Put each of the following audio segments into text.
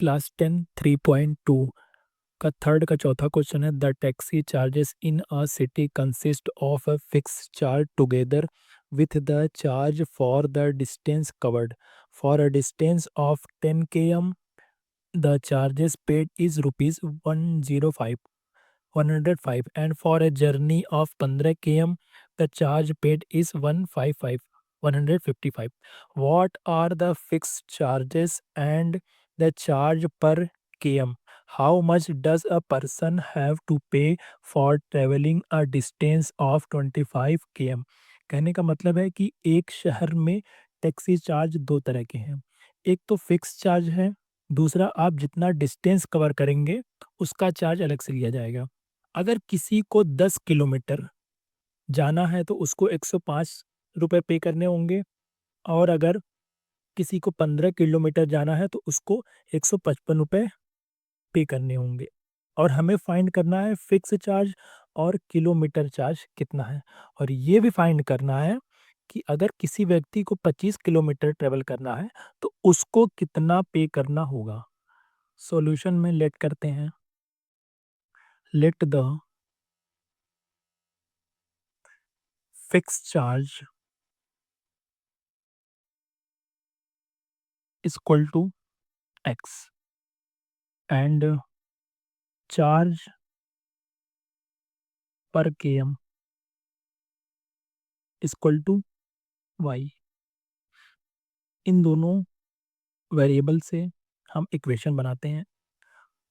Class 10 3.2 का third का चौथा क्वेश्चन है the taxi charges in a city consist of a fix charge together with the charge for the distance covered for a distance of 10 km the charges paid is rupees 105 105 and for a journey of 15 km the charge paid is 155 155. What are the fixed charges and the charge per km? How much does a person have to pay for traveling a distance of 25 km? कहने का मतलब है कि एक शहर में taxi charge दो तरह के हैं। एक तो फिक्स चार्ज है, दूसरा आप जितना डिस्टेंस कवर करेंगे उसका चार्ज अलग से लिया जाएगा। अगर किसी को 10 किलोमीटर जाना है तो उसको 105 रुपये पे करने होंगे और अगर किसी को 15 किलोमीटर जाना है तो उसको 155 रुपये पे करने होंगे। और हमें फाइंड करना है फिक्स चार्ज और किलोमीटर चार्ज कितना है। और ये भी फाइंड करना है कि अगर किसी व्यक्ति को 25 किलोमीटर ट्रेवल करना है तो उसको कितना पे करना होगा। सॉल्यूशन में लेट करते हैं। Let the fix charge is equal to x and charge per km is equal to y। इन दोनों वेरिएबल से हम इक्वेशन बनाते हैं।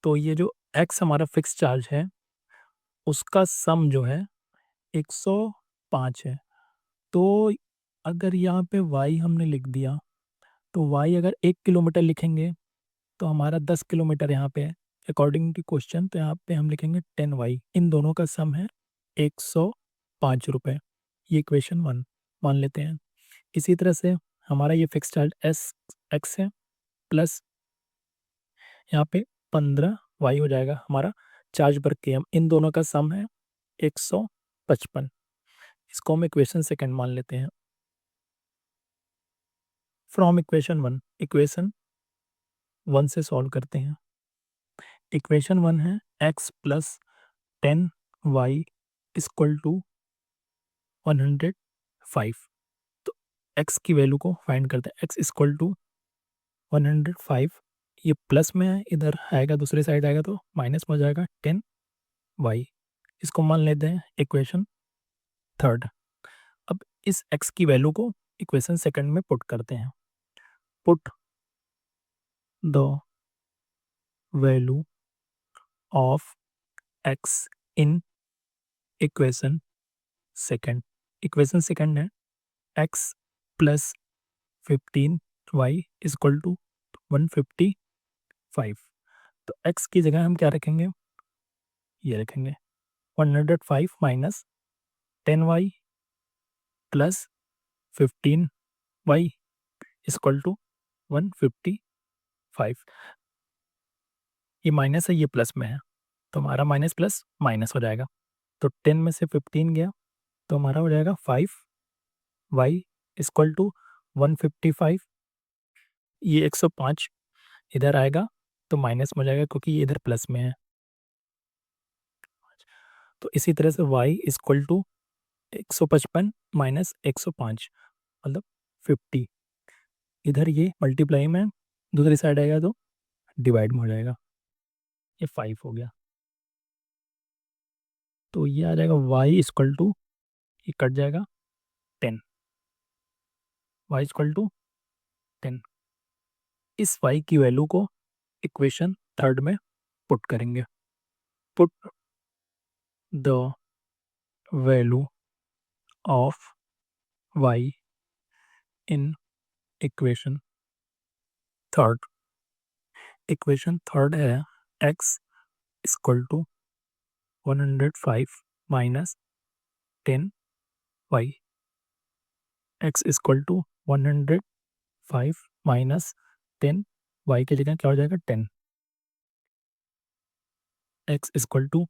तो ये जो x हमारा फिक्स चार्ज है उसका सम जो है 105 है। तो अगर यहाँ पे y हमने लिख दिया तो y अगर 1 किलोमीटर लिखेंगे तो हमारा 10 किलोमीटर यहाँ पे है अकॉर्डिंग टू क्वेश्चन। तो यहाँ पे हम लिखेंगे 10y। इन दोनों का सम है 105 रुपये। ये इक्वेशन 1 मान लेते हैं। इसी तरह से हमारा ये फिक्स चार्ज x है प्लस यहाँ पे 15y हो जाएगा हमारा चार्ज पर km। इन दोनों का सम है 155। इसको हम इक्वेशन सेकंड मान लेते हैं। फ्रॉम इक्वेशन 1 इक्वेशन 1 से सॉल्व करते हैं। इक्वेशन 1 है x plus 10y equal to 105। तो x की वैल्यू को फाइंड करते हैं। x equal to 105। ये प्लस में है, इधर आएगा दूसरी साइड आएगा तो माइनस में हो जाएगा 10y। इसको मान लेते हैं इक्वेशन थर्ड। अब इस x की वैल्यू को इक्वेशन सेकंड में पुट करते हैं। Put the value of x in equation second. Equation second है x plus 15y equal to 155। तो x की जगह हम क्या रखेंगे, ये रखेंगे 105 minus 10y plus 15y equal to 155। ये माइनस है, ये प्लस में है तो हमारा माइनस प्लस माइनस हो जाएगा। तो 10 में से 15 गया तो हमारा हो जाएगा 5y इक्वल टू 155। ये 105 इधर आएगा तो माइनस में हो जाएगा क्योंकि ये इधर प्लस में है। तो इसी तरह से y इक्वल टू 155 माइनस 105 मतलब 50। इधर ये मल्टीप्लाई में दूसरी साइड आएगा तो डिवाइड में हो जाएगा। ये 5 हो गया। तो ये आ जाएगा y इक्वल टू, ये कट जाएगा 10। y equal to 10। इस y की वैल्यू को इक्वेशन थर्ड में पुट करेंगे। Put the value of y in equation third. Equation third है x equal to 105 minus 10y। x equal to 105 minus 10y की जगह क्या हो जाएगा 10। x equal to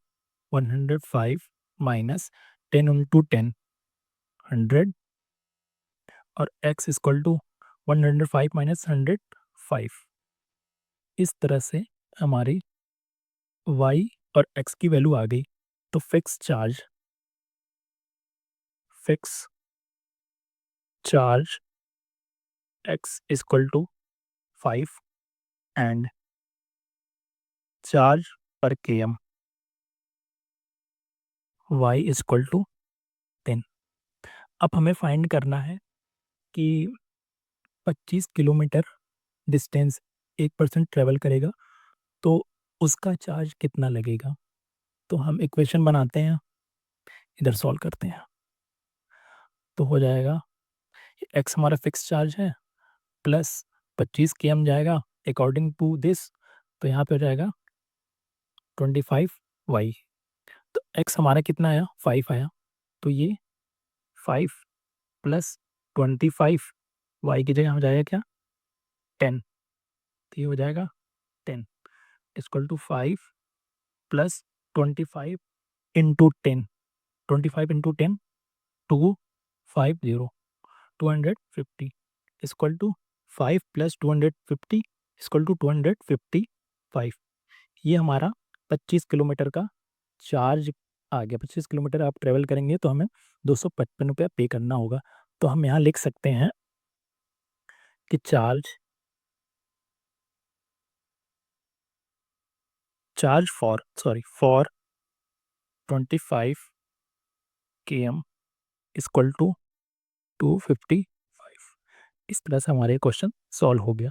105 minus 10 into 10 100 और x इक्वल टू 105 माइनस 105 इस तरह से हमारी y और x की वैल्यू आ गई। तो fix charge x equal to 5 and charge पर km y इक्वल टू 10। अब हमें फाइंड करना है कि 25 किलोमीटर डिस्टेंस एक पर्सन ट्रेवल करेगा तो उसका चार्ज कितना लगेगा। तो हम इक्वेशन बनाते हैं, इधर सॉल्व करते हैं। तो हो जाएगा एक्स हमारा फिक्स चार्ज है प्लस 25 के एम जाएगा अकॉर्डिंग टू दिस। तो यहाँ पे हो जाएगा 25 वाई। तो एक्स हमारा कितना आया 5 आया। तो ये 5 प्लस 25 वाई की जगह हो जाएगा क्या 10। तो ये हो जाएगा 10 equal to 5 plus 25 into 10। 25 into 10 250 250 equal to 5 plus 250 equal to 255। ये हमारा 25 किलोमीटर का चार्ज आ गया। 25 किलोमीटर आप ट्रेवल करेंगे तो हमें 255 रुपया पे करना होगा। तो हम यहाँ लिख सकते हैं कि चार्ज फॉर 25 के एम इक्वल टू 255। इस तरह से हमारे क्वेश्चन सॉल्व हो गया।